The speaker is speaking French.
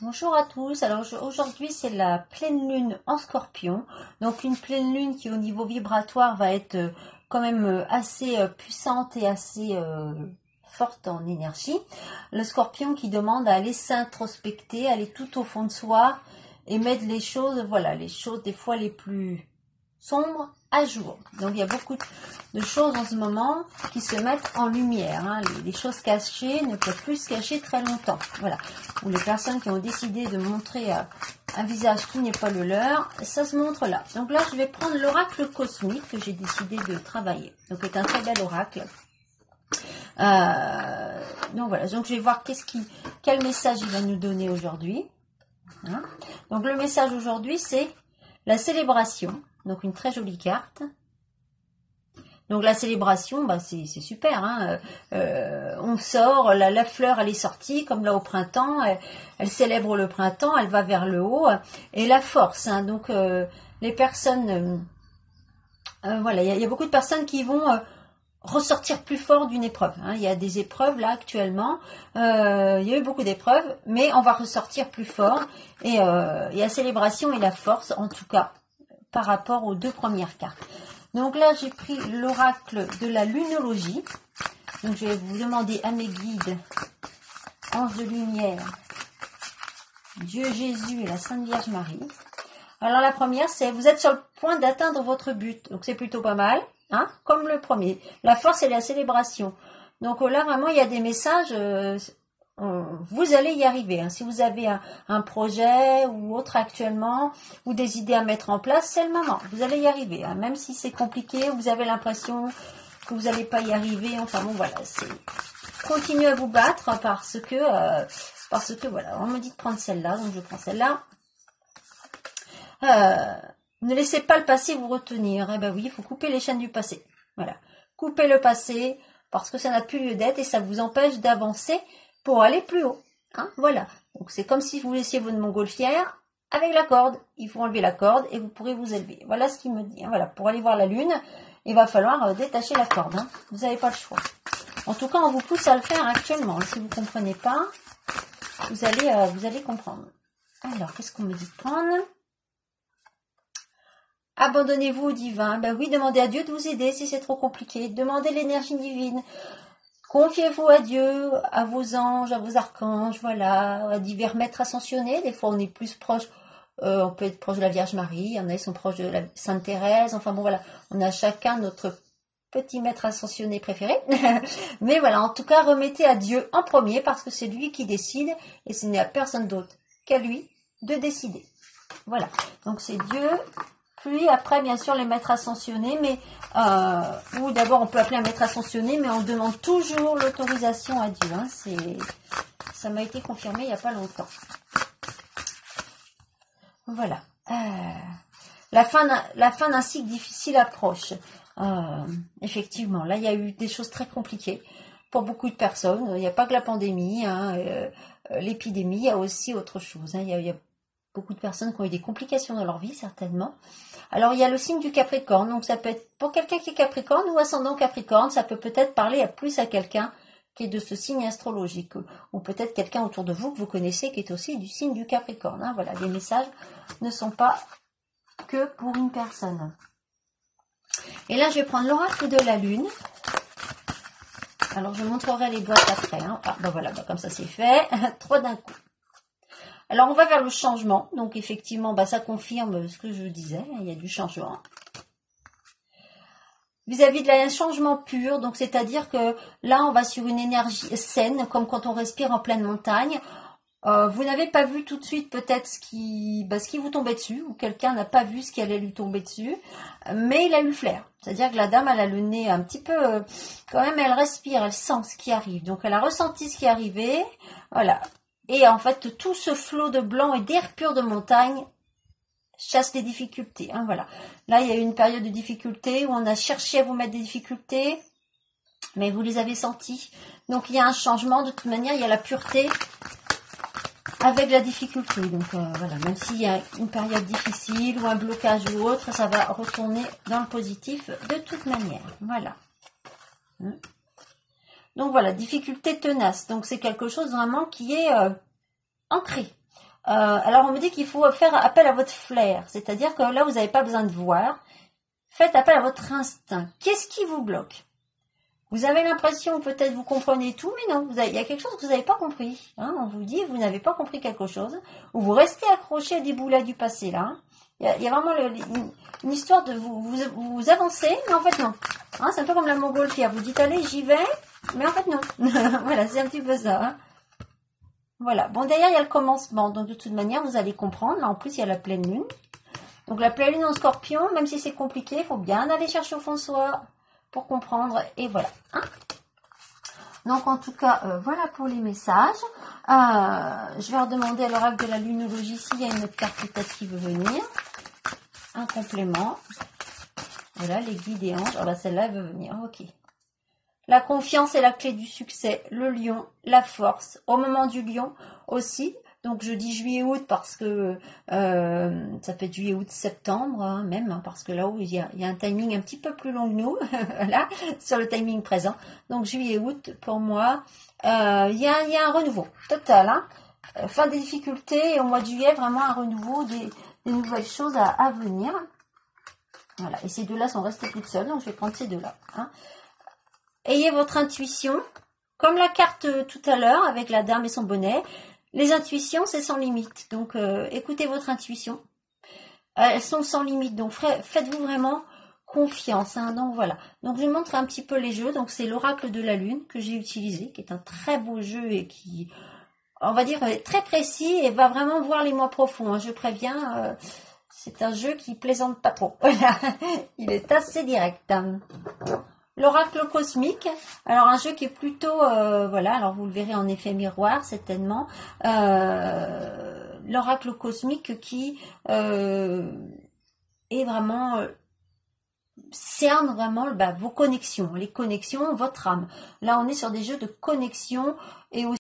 Bonjour à tous, alors aujourd'hui c'est la pleine lune en Scorpion, donc une pleine lune qui au niveau vibratoire va être quand même assez puissante et assez forte en énergie. Le Scorpion qui demande à aller s'introspecter, aller tout au fond de soi et mettre les choses, voilà, les choses des fois les plus sombres à jour. Donc il y a beaucoup de choses en ce moment qui se mettent en lumière. Hein. Les choses cachées ne peuvent plus se cacher très longtemps. Voilà. Ou les personnes qui ont décidé de montrer un visage qui n'est pas le leur, ça se montre là. Donc là, je vais prendre l'oracle cosmique que j'ai décidé de travailler. Donc c'est un très bel oracle. Donc voilà. Donc je vais voir quel message il va nous donner aujourd'hui. Hein. Donc le message aujourd'hui, c'est la célébration. Donc une très jolie carte. Donc la célébration, bah c'est super. Hein. On sort, la fleur elle est sortie, comme là au printemps, elle célèbre le printemps, elle va vers le haut. Et la force, hein. Donc les personnes, voilà, il y a beaucoup de personnes qui vont ressortir plus fort d'une épreuve. Hein. Il y a des épreuves là actuellement, il y a eu beaucoup d'épreuves, mais on va ressortir plus fort. Et la célébration et la force, en tout cas, par rapport aux deux premières cartes. Donc là, j'ai pris l'oracle de la lunologie. Donc je vais vous demander à mes guides, anges de lumière, Dieu Jésus et la Sainte Vierge Marie. Alors la première, c'est vous êtes sur le point d'atteindre votre but. Donc c'est plutôt pas mal, hein, comme le premier. La force et la célébration. Donc là, vraiment, il y a des messages... vous allez y arriver. Hein. Si vous avez un projet ou autre actuellement, ou des idées à mettre en place, c'est le moment. Vous allez y arriver. Hein. Même si c'est compliqué, vous avez l'impression que vous n'allez pas y arriver. Enfin bon, voilà. Continuez à vous battre parce que voilà. On me dit de prendre celle-là, donc je prends celle-là. Ne laissez pas le passé vous retenir. Eh ben oui, il faut couper les chaînes du passé. Voilà. Coupez le passé parce que ça n'a plus lieu d'être et ça vous empêche d'avancer pour aller plus haut. Hein, voilà. Donc c'est comme si vous laissiez votre montgolfière avec la corde. Il faut enlever la corde et vous pourrez vous élever. Voilà ce qu'il me dit. Hein. Voilà. Pour aller voir la lune, il va falloir détacher la corde. Hein. Vous n'avez pas le choix. En tout cas, on vous pousse à le faire actuellement. Si vous ne comprenez pas, vous allez comprendre. Alors, qu'est-ce qu'on me dit de prendre? Abandonnez-vous au divin. Ben oui, demandez à Dieu de vous aider si c'est trop compliqué. Demandez l'énergie divine. Confiez-vous à Dieu, à vos anges, à vos archanges, voilà, à divers maîtres ascensionnés. Des fois, on est plus proche, on peut être proche de la Vierge Marie, il y en a qui sont proches de la Sainte Thérèse. Enfin bon, voilà, on a chacun notre petit maître ascensionné préféré. Mais voilà, en tout cas, remettez à Dieu en premier parce que c'est lui qui décide et ce n'est à personne d'autre qu'à lui de décider. Voilà, donc c'est Dieu. Puis après, bien sûr, les maîtres ascensionnés, mais ou d'abord on peut appeler un maître ascensionné, mais on demande toujours l'autorisation à Dieu. Hein, ça m'a été confirmé il n'y a pas longtemps. Voilà. La fin d'un cycle difficile approche. Effectivement, là il y a eu des choses très compliquées pour beaucoup de personnes. Il n'y a pas que la pandémie, hein, l'épidémie, il y a aussi autre chose. Hein, il y a beaucoup de personnes qui ont eu des complications dans leur vie, certainement. Alors, il y a le signe du Capricorne. Donc, ça peut être pour quelqu'un qui est Capricorne ou ascendant Capricorne. Ça peut peut-être parler plus à quelqu'un qui est de ce signe astrologique. Ou peut-être quelqu'un autour de vous que vous connaissez qui est aussi du signe du Capricorne. Hein, voilà, les messages ne sont pas que pour une personne. Et là, je vais prendre l'oracle de la Lune. Alors, je montrerai les boîtes après. Hein. Ah, ben voilà, ben comme ça c'est fait. 3 d'un coup. Alors, on va vers le changement. Donc, effectivement, bah, ça confirme ce que je disais. Il y a du changement. Vis-à-vis de un changement pur, donc c'est-à-dire que là, on va sur une énergie saine, comme quand on respire en pleine montagne. Vous n'avez pas vu tout de suite peut-être ce qui vous tombait dessus, ou quelqu'un n'a pas vu ce qui allait lui tomber dessus, mais il a eu le flair. C'est-à-dire que la dame, elle a le nez un petit peu... quand même, elle respire, elle sent ce qui arrive. Donc, elle a ressenti ce qui arrivait. Voilà. Et en fait, tout ce flot de blanc et d'air pur de montagne chasse les difficultés. Hein, voilà. Là, il y a eu une période de difficulté où on a cherché à vous mettre des difficultés, mais vous les avez senties. Donc, il y a un changement. De toute manière, il y a la pureté avec la difficulté. Donc, voilà. Même s'il y a une période difficile ou un blocage ou autre, ça va retourner dans le positif de toute manière. Voilà. Donc voilà, difficulté tenace. Donc c'est quelque chose vraiment qui est ancré. Alors on me dit qu'il faut faire appel à votre flair, c'est-à-dire que là vous n'avez pas besoin de voir, faites appel à votre instinct. Qu'est-ce qui vous bloque? Vous avez l'impression que peut-être vous comprenez tout, mais non, il y a quelque chose que vous n'avez pas compris. Hein, on vous dit, vous n'avez pas compris quelque chose, ou vous restez accroché à des boulettes du passé là. Il y a vraiment une histoire de vous avancez, mais en fait non. Hein, c'est un peu comme la montgolfière, vous dites allez, j'y vais, mais en fait non. Voilà, c'est un petit peu ça. Hein. Voilà, bon derrière il y a le commencement, donc de toute manière vous allez comprendre. Là en plus il y a la pleine lune. Donc la pleine lune en scorpion, même si c'est compliqué, il faut bien aller chercher au fond de soi pour comprendre, et voilà. Hein. Donc en tout cas, voilà pour les messages. Je vais redemander à l'oracle de la lunologie s'il y a une autre carte peut-être qui veut venir. Un complément. Voilà, les guides et anges. Ah bah celle-là, elle veut venir. Ok. La confiance est la clé du succès. Le lion, la force. Au moment du lion aussi. Donc je dis juillet-août parce que ça peut être juillet, août, septembre hein, même, hein, parce que là où il y a un timing un petit peu plus long que nous, voilà, sur le timing présent. Donc juillet-août, pour moi, il y a un renouveau total. Hein. Fin des difficultés et au mois de juillet, vraiment un renouveau, des nouvelles choses à venir. Voilà, et ces deux-là sont restés toutes seules, donc je vais prendre ces deux-là. Hein. Ayez votre intuition, comme la carte tout à l'heure avec la dame et son bonnet. Les intuitions, c'est sans limite. Donc, écoutez votre intuition. Elles sont sans limite. Donc, faites-vous vraiment confiance. Hein. Donc, voilà. Donc, je vous montre un petit peu les jeux. Donc, c'est l'oracle de la lune que j'ai utilisé, qui est un très beau jeu et qui, on va dire, est très précis et va vraiment voir les mois profonds. Hein. Je préviens, c'est un jeu qui plaisante pas trop. Voilà. Il est assez direct. Hein. L'oracle cosmique, alors un jeu qui est plutôt, voilà, alors vous le verrez en effet miroir certainement, l'oracle cosmique qui est vraiment, cerne vraiment vos connexions, les connexions, votre âme. Là on est sur des jeux de connexion et aussi